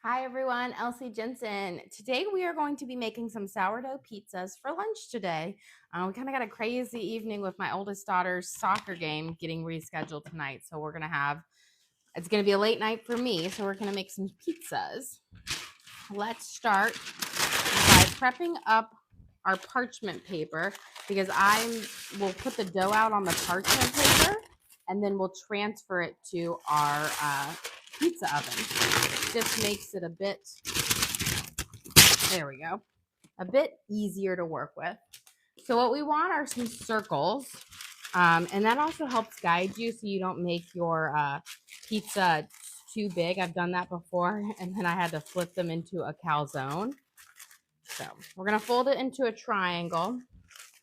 Hi everyone, Elsie Jensen. Today we are going to be making some sourdough pizzas for lunch today. We kind of got a crazy evening with my oldest daughter's soccer game getting rescheduled tonight. So it's going to be a late night for me. So we're going to make some pizzas. Let's start by prepping up our parchment paper because I will put the dough out on the parchment paper and then we'll transfer it to our pizza oven. Just makes it there we go, a bit easier to work with. So what we want are some circles, and that also helps guide you so you don't make your pizza too big. I've done that before, and then I had to flip them into a calzone. So we're going to fold it into a triangle,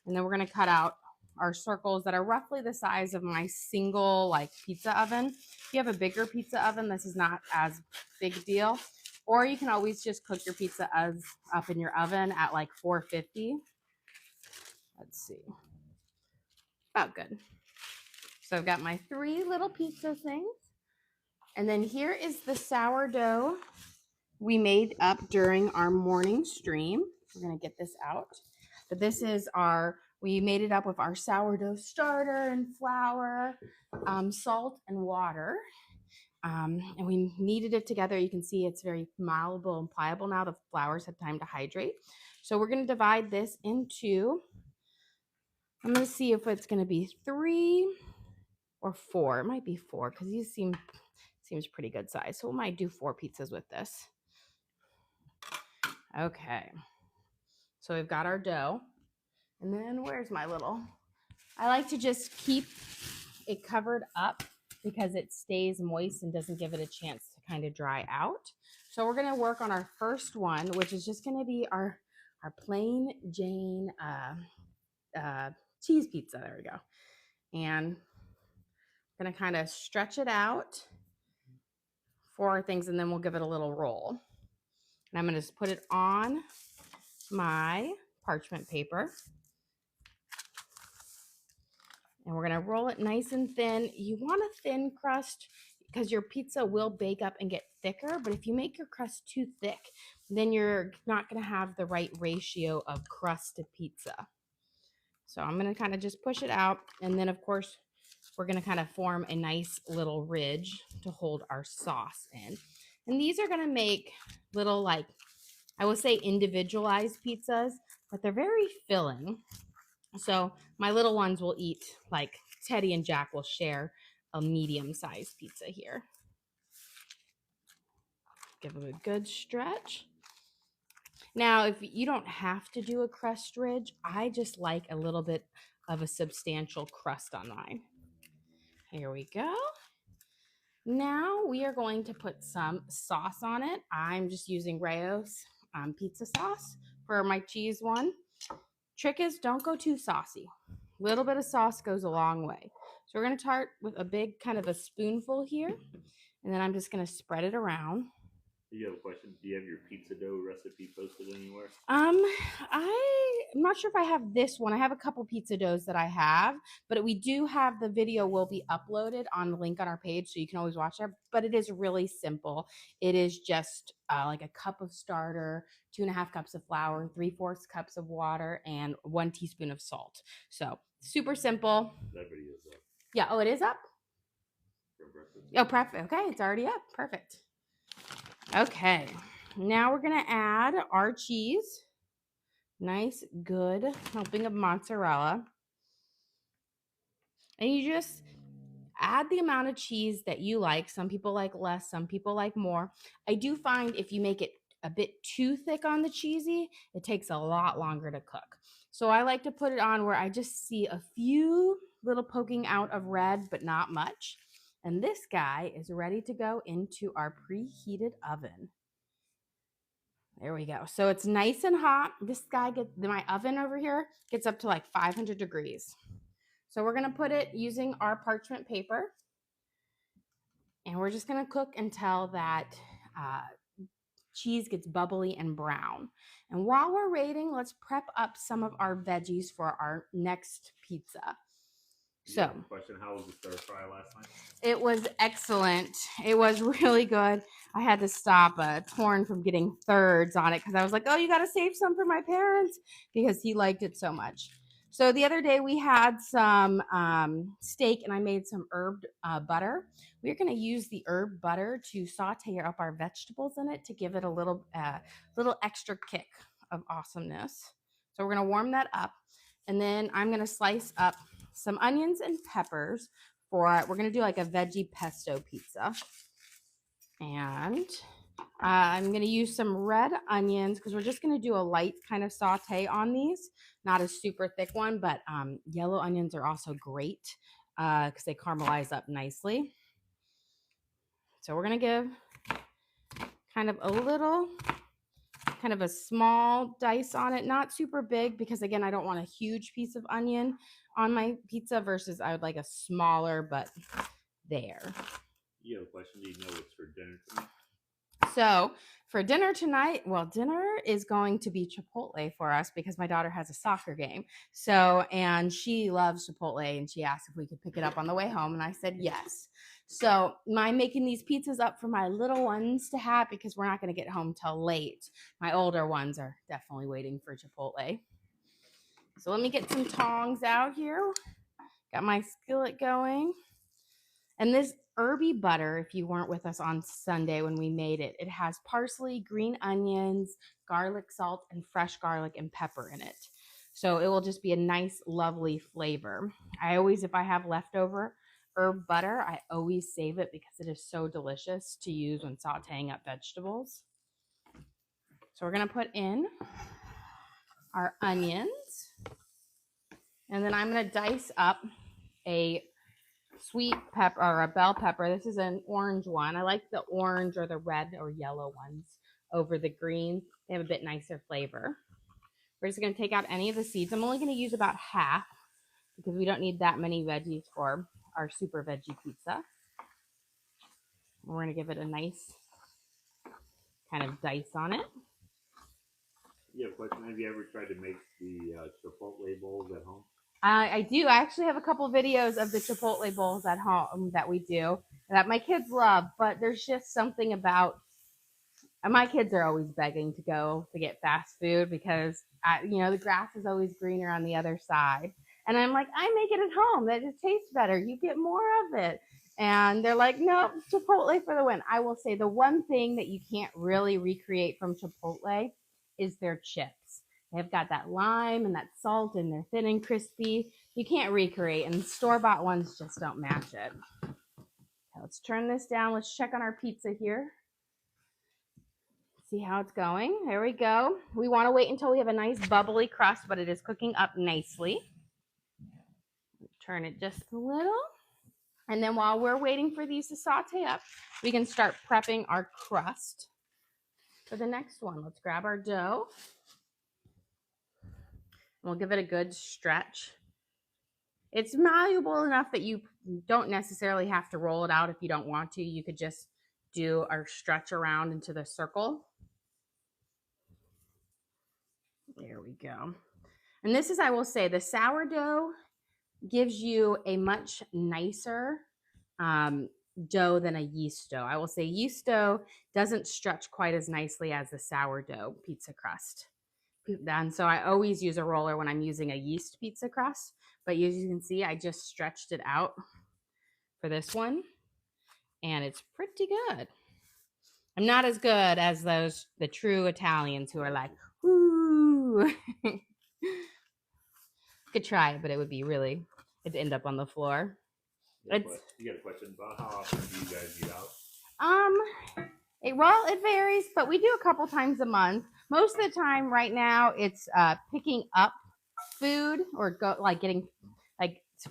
and then we're going to cut out our circles that are roughly the size of my single pizza oven. If you have a bigger pizza oven, this is not as big a deal. Or you can always just cook your pizza up in your oven at like 450. Let's see. About good. So I've got my 3 little pizza things. And then here is the sourdough we made up during our morning stream. We're going to get this out. But we made it up with our sourdough starter and flour, salt and water. And we kneaded it together. You can see it's very malleable and pliable now. The flours had time to hydrate. So we're going to divide this into, I'm going to see if it's going to be 3 or 4. It might be 4 because these seems pretty good size. So we might do 4 pizzas with this. Okay. So we've got our dough. And then where's my little, I like to just keep it covered up because it stays moist and doesn't give it a chance to kind of dry out. So we're going to work on our first one, which is just going to be our plain Jane cheese pizza. There we go. And I'm going to kind of stretch it out 4 things, and then we'll give it a little roll. And I'm going to just put it on my parchment paper. And we're going to roll it nice and thin. You want a thin crust because your pizza will bake up and get thicker. But if you make your crust too thick, then you're not going to have the right ratio of crust to pizza. So I'm going to kind of just push it out. And then, of course, we're going to kind of form a nice little ridge to hold our sauce in. And these are going to make little, I will say individualized pizzas, but they're very filling. So my little ones will eat, like Teddy and Jack will share a medium-sized pizza here. Give them a good stretch. Now, if you don't have to do a crust ridge, I just like a little bit of a substantial crust on mine. Here we go. Now we are going to put some sauce on it. I'm just using Rayo's pizza sauce for my cheese one. Trick is don't go too saucy. A little bit of sauce goes a long way. So we're going to start with a big kind of a spoonful here. And then I'm just going to spread it around. Do you have a question? Do you have your pizza dough recipe posted anywhere? I'm not sure if I have this one. I have a couple pizza doughs that I have, but we do have the video will be uploaded on the link on our page, so you can always watch that. But it is really simple. It is just like a cup of starter, 2.5 cups of flour, 3/4 cups of water, and 1 teaspoon of salt. So super simple. That video is up. Yeah. Oh, it is up. Oh, prep. Okay, it's already up. Perfect. Okay. Now we're going to add our cheese. Nice, good helping of mozzarella. And you just add the amount of cheese that you like. Some people like less, some people like more. I do find if you make it a bit too thick on the cheesy, it takes a lot longer to cook. So I like to put it on where I just see a few little poking out of red, but not much. And this guy is ready to go into our preheated oven. There we go. So it's nice and hot. My oven over here gets up to like 500 degrees. So we're going to put it using our parchment paper. And we're just going to cook until that cheese gets bubbly and brown. And while we're waiting, let's prep up some of our veggies for our next pizza. So, question: how was the stir fry last night? it was excellent. It was really good. I had to stop Torn from getting thirds on it because I was like, oh, you got to save some for my parents because he liked it so much. So the other day we had some steak and I made some herb butter. We're going to use the herb butter to saute up our vegetables in it to give it a little extra kick of awesomeness. So we're going to warm that up. And then I'm going to slice up some onions and peppers we're going to do like a veggie pesto pizza. And I'm going to use some red onions because we're just going to do a light kind of saute on these. Not a super thick one, but yellow onions are also great because they caramelize up nicely. So we're going to give kind of a small dice on it, not super big because again, I don't want a huge piece of onion on my pizza versus I would like a smaller, but there. You have a question? Do you know what's for dinner tonight? So for dinner tonight, dinner is going to be Chipotle for us because my daughter has a soccer game. So, and she loves Chipotle and she asked if we could pick it up on the way home. And I said, yes. So I'm making these pizzas up for my little ones to have because we're not going to get home till late. My older ones are definitely waiting for Chipotle. So let me get some tongs out here. Got my skillet going. And this Herby butter, if you weren't with us on Sunday when we made it, it has parsley, green onions, garlic salt, and fresh garlic and pepper in it. So it will just be a nice, lovely flavor. I always, if I have leftover herb butter, I always save it because it is so delicious to use when sauteing up vegetables. So we're going to put in our onions. And then I'm going to dice up a sweet pepper or a bell pepper. This is an orange one. I like the orange or the red or yellow ones over the green. They have a bit nicer flavor. We're just going to take out any of the seeds. I'm only going to use about half because we don't need that many veggies for our super veggie pizza. We're going to give it a nice kind of dice on it. Yeah, question. Have you ever tried to make the Chipotle bowls at home? I do. I actually have a couple videos of the Chipotle bowls at home that we do that my kids love, but there's just something about my kids are always begging to go to get fast food because the grass is always greener on the other side. And I'm like, I make it at home. That just tastes better. You get more of it. And they're like, no, Chipotle for the win. I will say the one thing that you can't really recreate from Chipotle is their chips. They've got that lime and that salt and they're thin and crispy. You can't recreate, and store-bought ones just don't match it. Okay, let's turn this down. Let's check on our pizza here. See how it's going. There we go. We want to wait until we have a nice bubbly crust, but it is cooking up nicely. Turn it just a little. And then while we're waiting for these to saute up, we can start prepping our crust for the next one. Let's grab our dough. We'll give it a good stretch. It's malleable enough that you don't necessarily have to roll it out if you don't want to. You could just do our stretch around into the circle. There we go. And this is, I will say, the sourdough gives you a much nicer dough than a yeast dough. I will say yeast dough doesn't stretch quite as nicely as the sourdough pizza crust. And so I always use a roller when I'm using a yeast pizza crust. But as you can see, I just stretched it out for this one. And it's pretty good. I'm not as good as the true Italians who are like, whoo. Could try it, but it would be it'd end up on the floor. You got a question about how often do you guys eat out? It varies, but we do a couple times a month. Most of the time right now it's picking up food or getting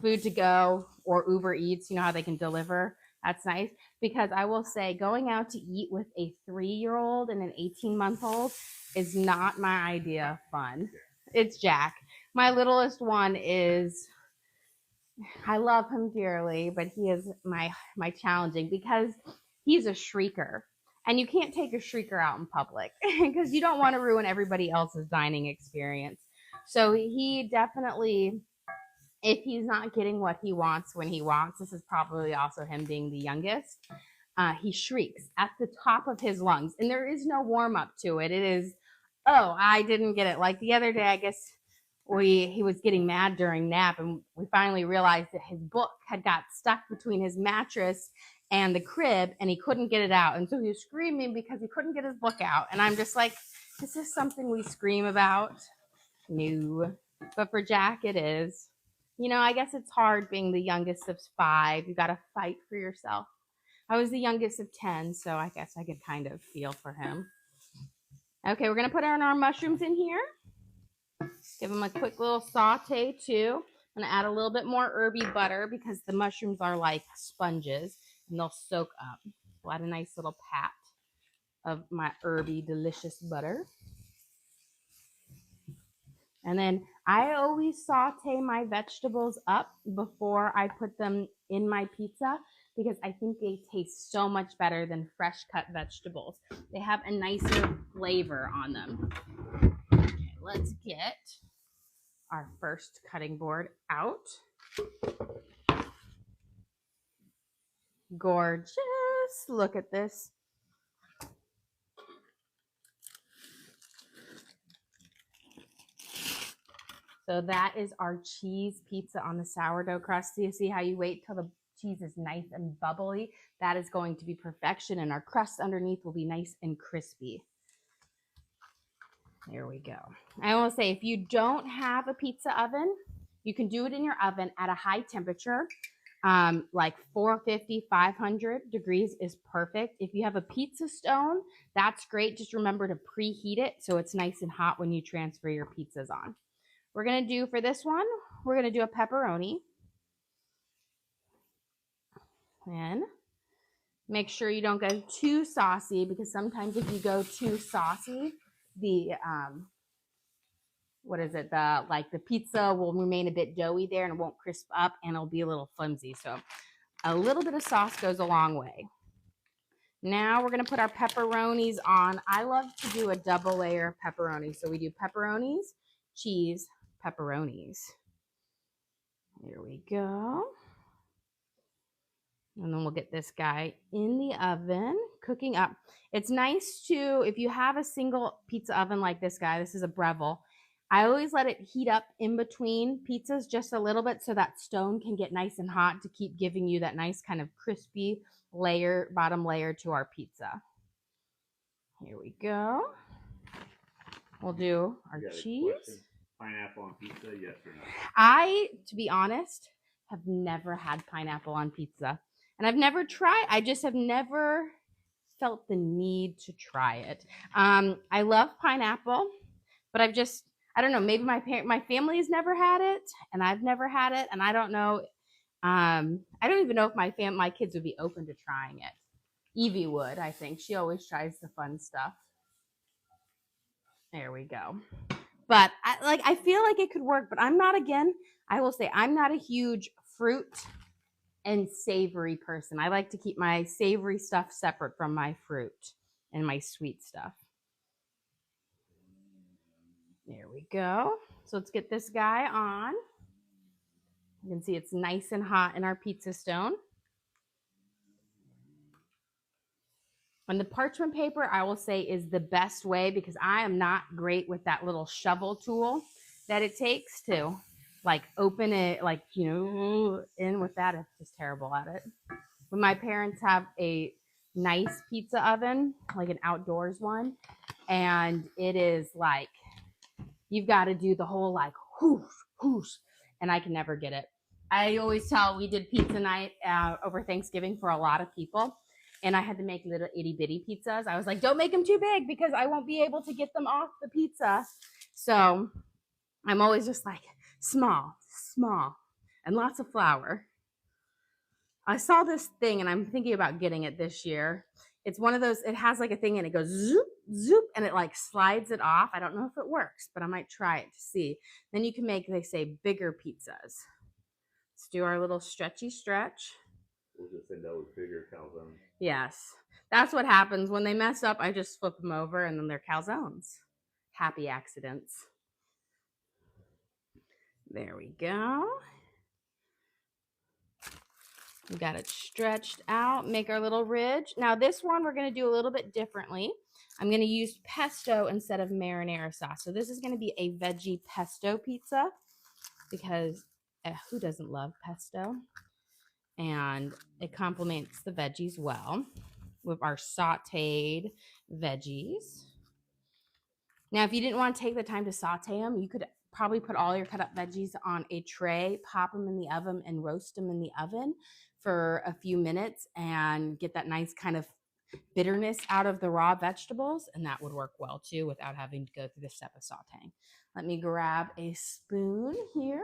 food to go or Uber Eats, how they can deliver. That's nice because I will say going out to eat with a 3-year-old and an 18-month-old is not my idea of fun. It's Jack. My littlest one I love him dearly, but he is my challenging because he's a shrieker. And you can't take a shrieker out in public because you don't want to ruin everybody else's dining experience. So he definitely if he's not getting what he wants when he wants, this is probably also him being the youngest, he shrieks at the top of his lungs. And there is no warm up to it. It is, oh, I didn't get it. Like the other day, I guess he was getting mad during nap, and we finally realized that his book had got stuck between his mattress and the crib, and he couldn't get it out. And so he was screaming because he couldn't get his book out. And I'm just like, is this something we scream about? No. But for Jack, it is. You know, I guess it's hard being the youngest of 5. You got to fight for yourself. I was the youngest of 10, so I guess I could kind of feel for him. Okay, we're going to put our mushrooms in here. Give them a quick little saute, too. I'm going to add a little bit more herby butter because the mushrooms are like sponges, and they'll soak up. We'll add a nice little pat of my herby delicious butter. And then I always saute my vegetables up before I put them in my pizza because I think they taste so much better than fresh cut vegetables. They have a nicer flavor on them. Okay, let's get our first cutting board out. Gorgeous. Look at this. So that is our cheese pizza on the sourdough crust. So you see how you wait till the cheese is nice and bubbly? That is going to be perfection, and our crust underneath will be nice and crispy. There we go. I will say, if you don't have a pizza oven, you can do it in your oven at a high temperature. Like 450, 500 degrees is perfect. If you have a pizza stone, that's great. Just remember to preheat it so it's nice and hot when you transfer your pizzas on. We're going to do, for this one, we're going to do a pepperoni. And make sure you don't go too saucy, because sometimes if you go too saucy, the, the pizza will remain a bit doughy there and it won't crisp up and it'll be a little flimsy. So a little bit of sauce goes a long way. Now we're going to put our pepperonis on. I love to do a double layer of pepperoni. So we do pepperonis, cheese, pepperonis. There we go. And then we'll get this guy in the oven, cooking up. It's nice to, if you have a single pizza oven like this guy, this is a Breville, I always let it heat up in between pizzas just a little bit so that stone can get nice and hot to keep giving you that nice kind of crispy layer, bottom layer to our pizza. Here we go. We'll do our cheese. Pineapple on pizza, yes or no? I, to be honest, have never had pineapple on pizza. And I've never tried, I just have never felt the need to try it. I love pineapple, but I don't know, maybe my family's never had it, and I've never had it, and I don't know. I don't even know if my kids would be open to trying it. Evie would, I think. She always tries the fun stuff. There we go. But I feel like it could work, but I will say I'm not a huge fruit and savory person. I like to keep my savory stuff separate from my fruit and my sweet stuff. There we go. So let's get this guy on. You can see it's nice and hot in our pizza stone. And the parchment paper, I will say, is the best way, because I am not great with that little shovel tool that it takes to like open it, like, you know, in with that. It's just terrible at it. When my parents have a nice pizza oven, like an outdoors one, and it is like, you've got to do the whole like whoosh, whoosh, and I can never get it. I always tell, we did pizza night over Thanksgiving for a lot of people, and I had to make little itty bitty pizzas. I was like, don't make them too big because I won't be able to get them off the pizza. So I'm always just like small, small, and lots of flour. I saw this thing and I'm thinking about getting it this year. It's one of those, it has like a thing and it goes zoop, zoop, and it like slides it off. I don't know if it works, but I might try it to see. Then you can make, they say, bigger pizzas. Let's do our little stretchy stretch. We'll just end up with bigger calzones. Yes. That's what happens. When they mess up, I just flip them over and then they're calzones. Happy accidents. There we go. We got it stretched out, make our little ridge. Now this one we're gonna do a little bit differently. I'm gonna use pesto instead of marinara sauce. So this is gonna be a veggie pesto pizza because who doesn't love pesto? And it complements the veggies well with our sauteed veggies. Now, if you didn't want to take the time to saute them, you could probably put all your cut up veggies on a tray, pop them in the oven, and roast them in the oven for a few minutes and get that nice kind of bitterness out of the raw vegetables. And that would work well too without having to go through the step of sauteing. Let me grab a spoon here.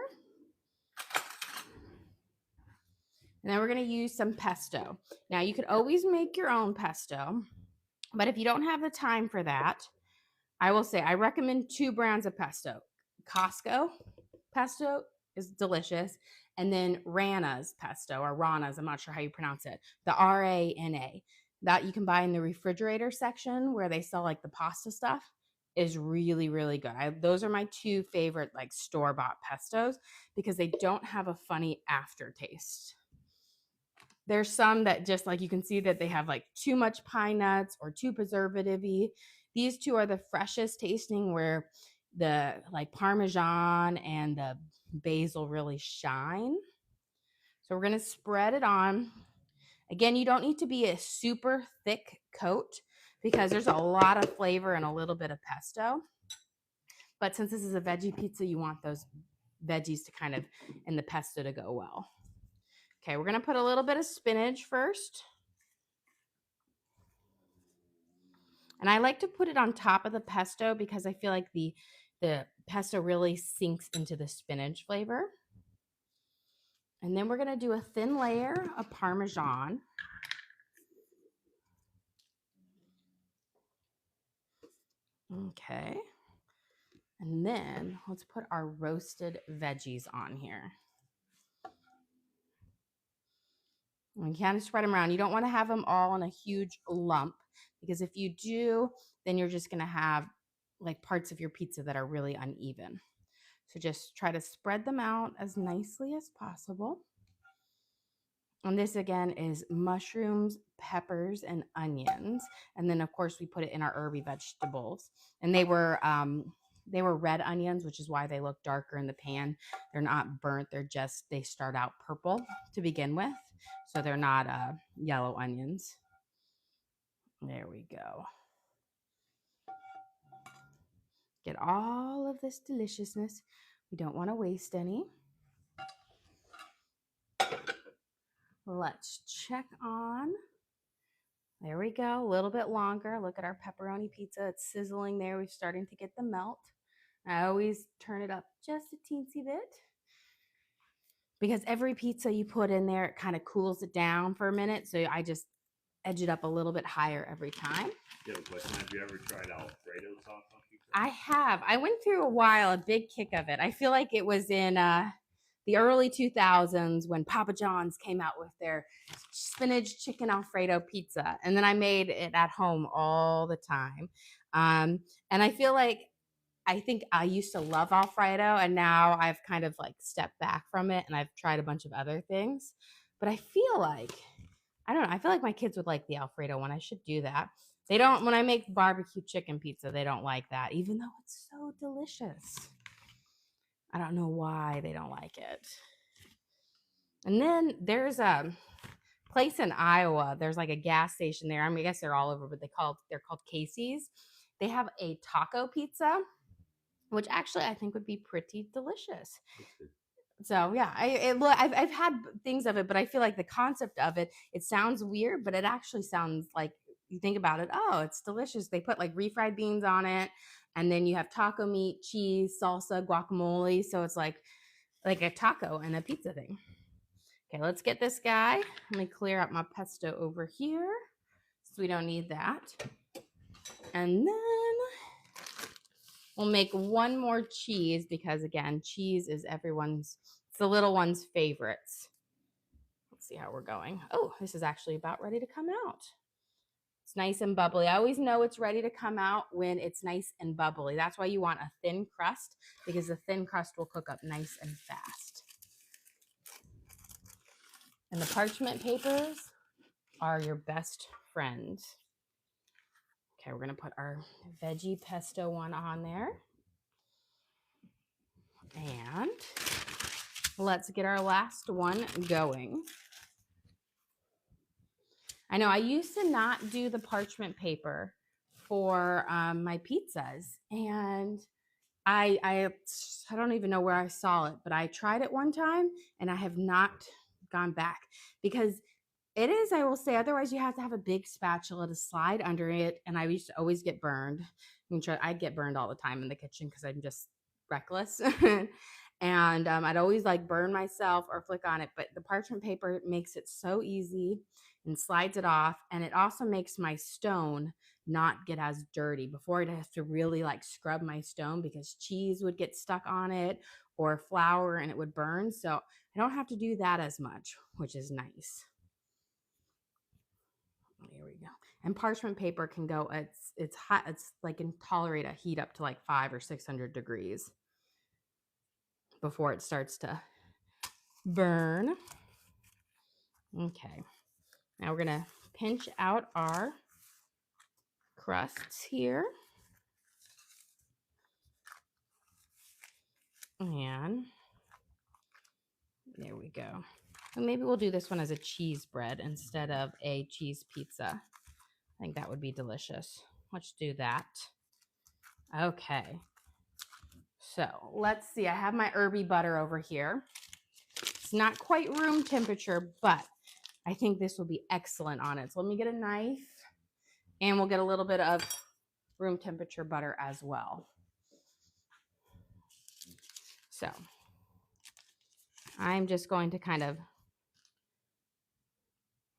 And then we're going to use some pesto. Now, you could always make your own pesto, but if you don't have the time for that, I will say I recommend 2 brands of pesto. Costco pesto is delicious. And then Rana's pesto, or Rana's, I'm not sure how you pronounce it. The Rana that you can buy in the refrigerator section where they sell like the pasta stuff is really, really good. Those are my 2 favorite like store-bought pestos because they don't have a funny aftertaste. There's some that just like you can see that they have like too much pine nuts or too preservative-y. These 2 are the freshest tasting where the like Parmesan and the basil really shine. So we're going to spread it on. Again, you don't need to be a super thick coat because there's a lot of flavor and a little bit of pesto. But since this is a veggie pizza, you want those veggies to kind of, and the pesto to go well. Okay, we're going to put a little bit of spinach first. And I like to put it on top of the pesto because I feel like the pesto really sinks into the spinach flavor. And then we're going to do a thin layer of Parmesan. Okay. And then let's put our roasted veggies on here. And kind of spread them around. You don't want to have them all in a huge lump because if you do, then you're just going to have like parts of your pizza that are really uneven. So just try to spread them out as nicely as possible. And this again is mushrooms, peppers, and onions. And then of course we put it in our herby vegetables. And they were red onions, which is why they look darker in the pan. They're not burnt. They start out purple to begin with. So they're not yellow onions. There we go. Get all of this deliciousness. We don't want to waste any. Let's check on. There we go. A little bit longer. Look at our pepperoni pizza. It's sizzling there. We're starting to get the melt. I always turn it up just a teensy bit because every pizza you put in there, it kind of cools it down for a minute. So I just edge it up a little bit higher every time. Yeah, but have you ever tried Alfredo sauce on pizza? I have. I went through a big kick of it. I feel like it was in the early 2000s when Papa John's came out with their spinach chicken Alfredo pizza. And then I made it at home all the time. And I feel like I think I used to love Alfredo and now I've kind of like stepped back from it and I've tried a bunch of other things. But I feel like, I don't know, I feel like my kids would like the Alfredo one. I should do that. They don't, when I make barbecue chicken pizza, they don't like that, even though it's so delicious. I don't know why they don't like it. And then there's a place in Iowa. There's like a gas station there. I mean, I guess they're all over, but they're called Casey's. They have a taco pizza, which actually I think would be pretty delicious. So yeah, I've had things of it, but I feel like the concept of it, it sounds weird, but it actually sounds like, you think about it, oh, it's delicious. They put like refried beans on it, and then you have taco meat, cheese, salsa, guacamole. So it's like a taco and a pizza thing. Okay, let's get this guy. Let me clear up my pesto over here, so we don't need that. And then we'll make one more cheese because again, cheese is it's the little one's favorites. Let's see how we're going. Oh, this is actually about ready to come out. It's nice and bubbly. I always know it's ready to come out when it's nice and bubbly. That's why you want a thin crust because the thin crust will cook up nice and fast. And the parchment papers are your best friend. Okay, we're going to put our veggie pesto one on there. And let's get our last one going. I know I used to not do the parchment paper for my pizzas, and I don't even know where I saw it, but I tried it one time and I have not gone back because it is, I will say, otherwise you have to have a big spatula to slide under it, and I used to always get burned. I get burned all the time in the kitchen because I'm just reckless. And I'd always like burn myself or flick on it, but the parchment paper makes it so easy and slides it off, and it also makes my stone not get as dirty. Before, I'd have to really like scrub my stone because cheese would get stuck on it or flour and it would burn. So I don't have to do that as much, which is nice. There we go. And parchment paper can go, it's hot, it's like can tolerate a heat up to like 500 or 600 degrees before it starts to burn. Okay. Now we're going to pinch out our crusts here. And there we go. And maybe we'll do this one as a cheese bread instead of a cheese pizza. I think that would be delicious. Let's do that. Okay. So let's see. I have my Herby butter over here. It's not quite room temperature, but I think this will be excellent on it. So let me get a knife, and we'll get a little bit of room temperature butter as well. So I'm just going to kind of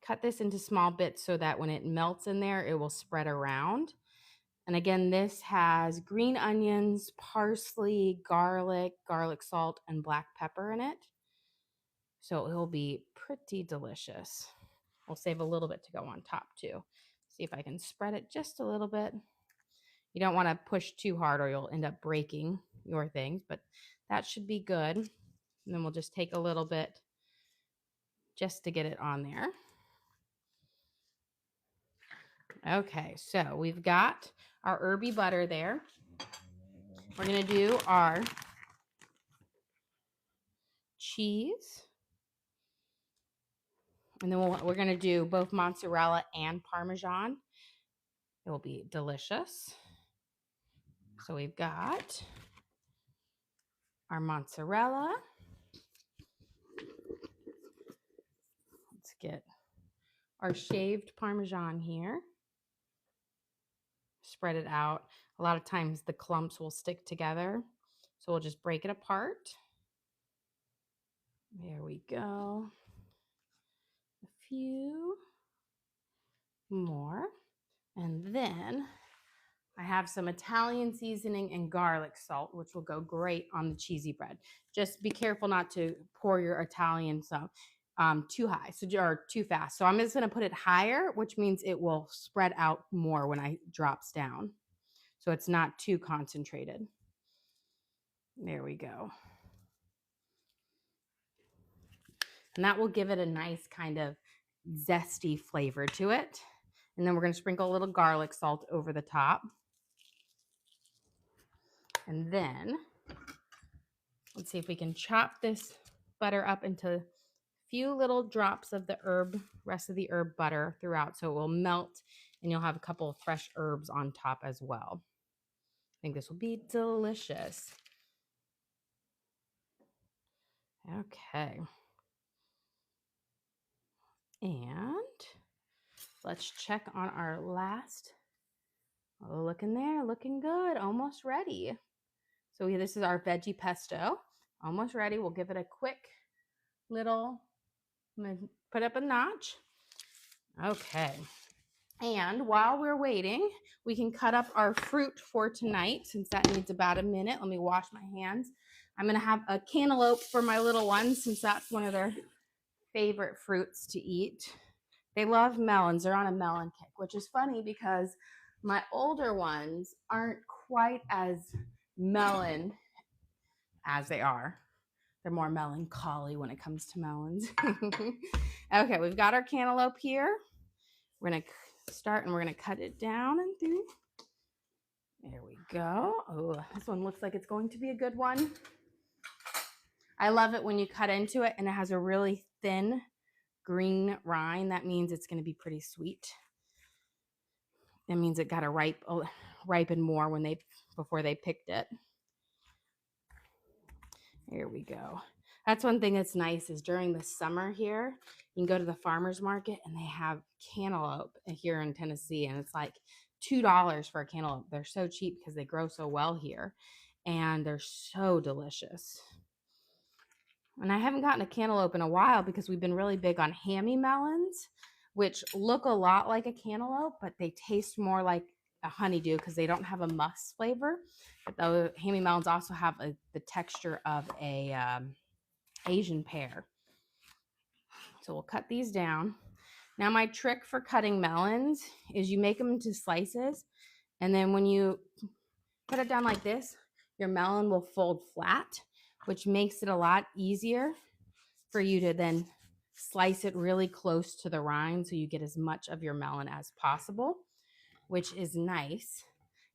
cut this into small bits so that when it melts in there, it will spread around. And again, this has green onions, parsley, garlic salt, and black pepper in it. So it will be pretty delicious. We'll save a little bit to go on top too. See if I can spread it just a little bit. You don't want to push too hard or you'll end up breaking your things, but that should be good. And then we'll just take a little bit just to get it on there. Okay, so we've got our Herby butter there. We're going to do our cheese. And then we're going to do both mozzarella and Parmesan. It will be delicious. So we've got our mozzarella. Let's get our shaved Parmesan here. Spread it out. A lot of times the clumps will stick together. So we'll just break it apart. There we go. A few more. And then I have some Italian seasoning and garlic salt, which will go great on the cheesy bread. Just be careful not to pour your Italian salt too high, or too fast. So I'm just going to put it higher, which means it will spread out more when it drops down. So it's not too concentrated. There we go. And that will give it a nice kind of zesty flavor to it. And then we're going to sprinkle a little garlic salt over the top. And then let's see if we can chop this butter up into a few little drops of the rest of the herb butter throughout, so it will melt and you'll have a couple of fresh herbs on top as well. I think this will be delicious. Okay. And let's check on our last. Oh, look in there, looking good, almost ready. So this is our veggie pesto, almost ready. We'll give it a quick little, put up a notch. Okay. And while we're waiting, we can cut up our fruit for tonight, since that needs about a minute. Let me wash my hands. I'm going to have a cantaloupe for my little ones, since that's one of their favorite fruits to eat. They love melons. They're on a melon kick, which is funny because my older ones aren't quite as melon as they are. They're more melancholy when it comes to melons. Okay, we've got our cantaloupe here. We're going to start and we're going to cut it down and through. There we go. Oh, this one looks like it's going to be a good one. I love it when you cut into it and it has a really thin green rind. That means it's going to be pretty sweet. That means it got to ripen more before they picked it. There we go. That's one thing that's nice is during the summer here, you can go to the farmer's market and they have cantaloupe here in Tennessee, and it's like $2 for a cantaloupe. They're so cheap because they grow so well here, and they're so delicious. And I haven't gotten a cantaloupe in a while because we've been really big on hammy melons, which look a lot like a cantaloupe, but they taste more like a honeydew because they don't have a musk flavor. But the hammy melons also have the texture of a Asian pear. So we'll cut these down. Now my trick for cutting melons is you make them into slices, and then when you cut it down like this, your melon will fold flat, which makes it a lot easier for you to then slice it really close to the rind so you get as much of your melon as possible, which is nice.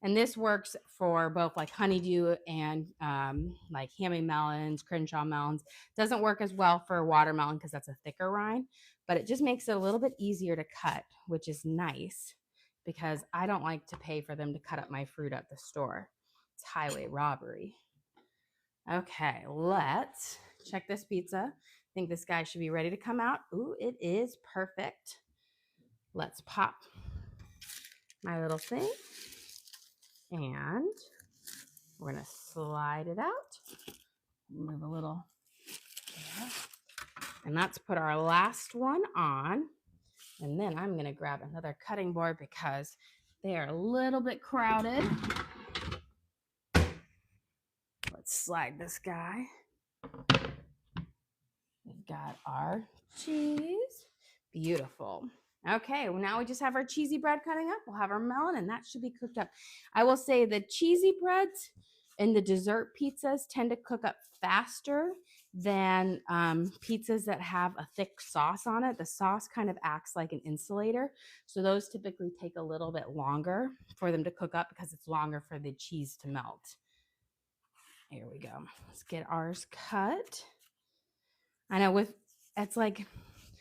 And this works for both like honeydew and like hammy melons, Crenshaw melons. Doesn't work as well for watermelon because that's a thicker rind, but it just makes it a little bit easier to cut, which is nice because I don't like to pay for them to cut up my fruit at the store. It's highway robbery. Okay, let's check this pizza. I think this guy should be ready to come out. Ooh, it is perfect. Let's pop my little thing. And we're going to slide it out. Move a little. Yeah. And let's put our last one on. And then I'm going to grab another cutting board because they are a little bit crowded. Let's slide this guy. We've got our cheese. Beautiful. Okay, well now we just have our cheesy bread cutting up. We'll have our melon and that should be cooked up. I will say the cheesy breads and the dessert pizzas tend to cook up faster than pizzas that have a thick sauce on it. The sauce kind of acts like an insulator. So those typically take a little bit longer for them to cook up because it's longer for the cheese to melt. Here we go. Let's get ours cut. I know it's like,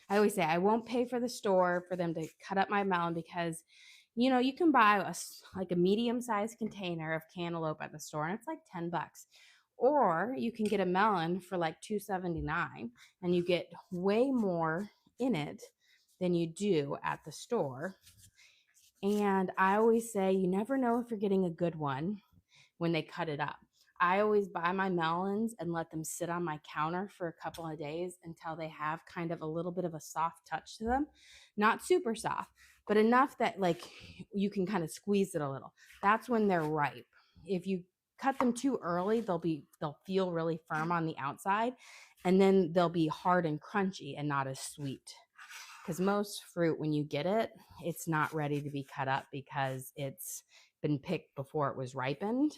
I always say I won't pay for the store for them to cut up my melon because, you know, you can buy a medium-sized container of cantaloupe at the store and it's like $10. Or you can get a melon for like $2.79 and you get way more in it than you do at the store. And I always say you never know if you're getting a good one when they cut it up. I always buy my melons and let them sit on my counter for a couple of days until they have kind of a little bit of a soft touch to them. Not super soft, but enough that like you can kind of squeeze it a little. That's when they're ripe. If you cut them too early, they'll feel really firm on the outside, and then they'll be hard and crunchy and not as sweet. Because most fruit, when you get it, it's not ready to be cut up because it's been picked before it was ripened.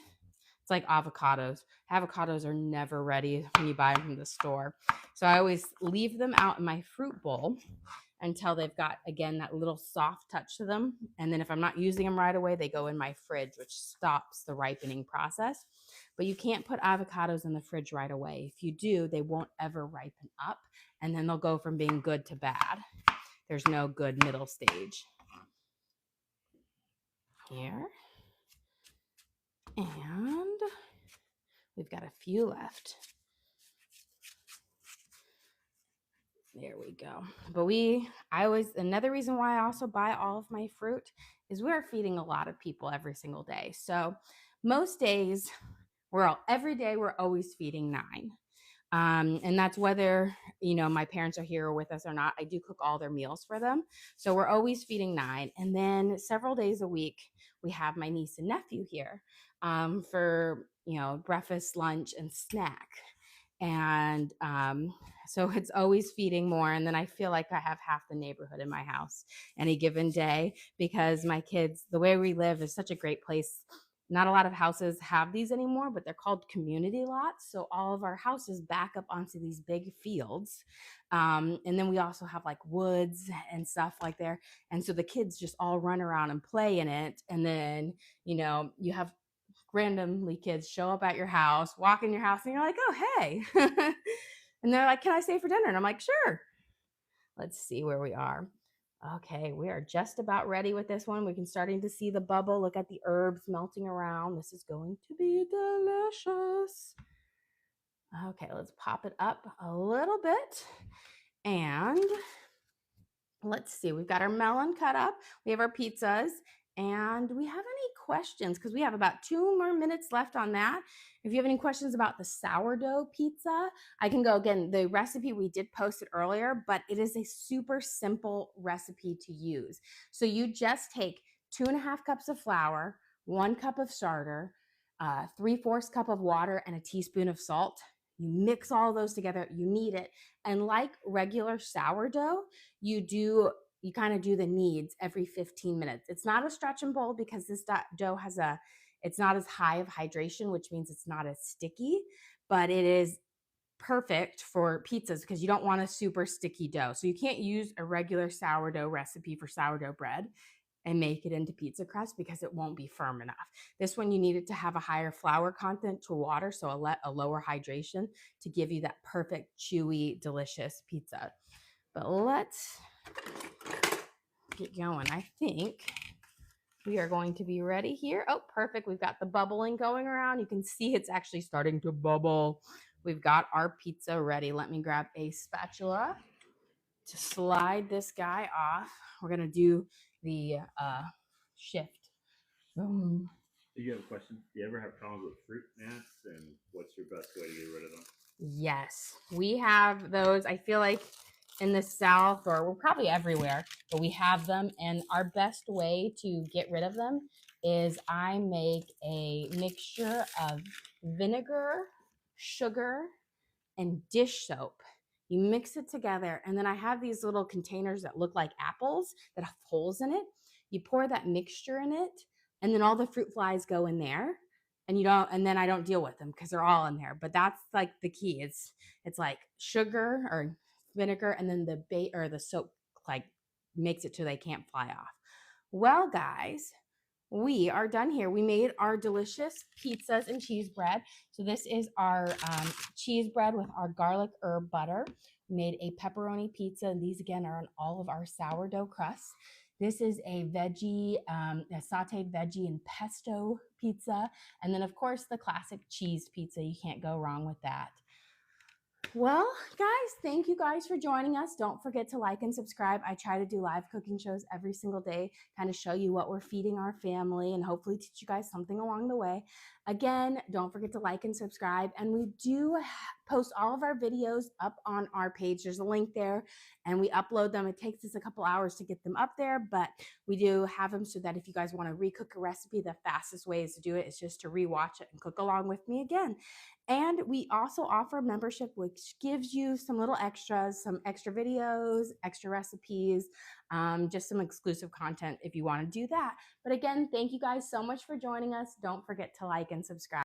It's like avocados. Avocados are never ready when you buy them from the store. So I always leave them out in my fruit bowl until they've got, again, that little soft touch to them. And then if I'm not using them right away, they go in my fridge, which stops the ripening process. But you can't put avocados in the fridge right away. If you do, they won't ever ripen up. And then they'll go from being good to bad. There's no good middle stage. Here. And we've got a few left. There we go. But another reason why I also buy all of my fruit is we're feeding a lot of people every single day. So most days, every day we're always feeding 9. And that's whether, you know, my parents are here with us or not. I do cook all their meals for them. So we're always feeding 9. And then several days a week, we have my niece and nephew here for, you know, breakfast, lunch, and snack. And so it's always feeding more. And then I feel like I have half the neighborhood in my house any given day because my kids, the way we live is such a great place. Not a lot of houses have these anymore, but they're called community lots. So all of our houses back up onto these big fields. And then we also have like woods and stuff like there. And so the kids just all run around and play in it. And then, you have randomly kids show up at your house, walk in your house, and you're like, oh, hey. And they're like, can I stay for dinner? And I'm like, sure. Let's see where we are. Okay, we are just about ready with this one. We can starting to see the bubble. Look at the herbs melting around. This is going to be delicious. Okay, let's pop it up a little bit. And let's see, we've got our melon cut up. We have our pizzas. And do we have any questions? Because we have about 2 more minutes left on that. If you have any questions about the sourdough pizza, I can go again. The recipe, we did post it earlier, but it is a super simple recipe to use. So you just take 2.5 cups of flour, 1 cup of starter, 3/4 cup of water, and a teaspoon of salt. You mix all those together, you knead it. And like regular sourdough, you kind of do the kneads every 15 minutes. It's not a stretch and bowl because this dough it's not as high of hydration, which means it's not as sticky, but it is perfect for pizzas because you don't want a super sticky dough. So you can't use a regular sourdough recipe for sourdough bread and make it into pizza crust because it won't be firm enough. This one, you need it to have a higher flour content to water, so a lower hydration to give you that perfect, chewy, delicious pizza. But let's get going. I think we are going to be ready here. Oh, perfect. We've got the bubbling going around. You can see it's actually starting to bubble. We've got our pizza ready. Let me grab a spatula to slide this guy off. We're going to do the shift. Boom. Do you have a question? Do you ever have problems with fruit gnats, and what's your best way to get rid of them? Yes, we have those. I feel like in the South, or we're probably everywhere, but we have them. And our best way to get rid of them is I make a mixture of vinegar, sugar, and dish soap. You mix it together, and then I have these little containers that look like apples that have holes in it. You pour that mixture in it, and then all the fruit flies go in there. And then I don't deal with them because they're all in there. But that's like the key. It's like sugar or vinegar, and then the soap like makes it so they can't fly off. Well, guys, we are done here. We made our delicious pizzas and cheese bread. So this is our cheese bread with our garlic herb butter. We made a pepperoni pizza, and these again are on all of our sourdough crusts. This is a a sauteed veggie and pesto pizza. And then of course the classic cheese pizza. You can't go wrong with that. Well, guys, thank you guys for joining us. Don't forget to like and subscribe. I try to do live cooking shows every single day, kind of show you what we're feeding our family and hopefully teach you guys something along the way. Again, don't forget to like and subscribe. And we do post all of our videos up on our page. There's a link there and we upload them. It takes us a couple hours to get them up there, but we do have them so that if you guys want to recook a recipe, the fastest way is to do it is just to rewatch it and cook along with me again. And we also offer membership, which gives you some little extras, some extra videos, extra recipes, just some exclusive content if you want to do that. But again, thank you guys so much for joining us. Don't forget to like and subscribe.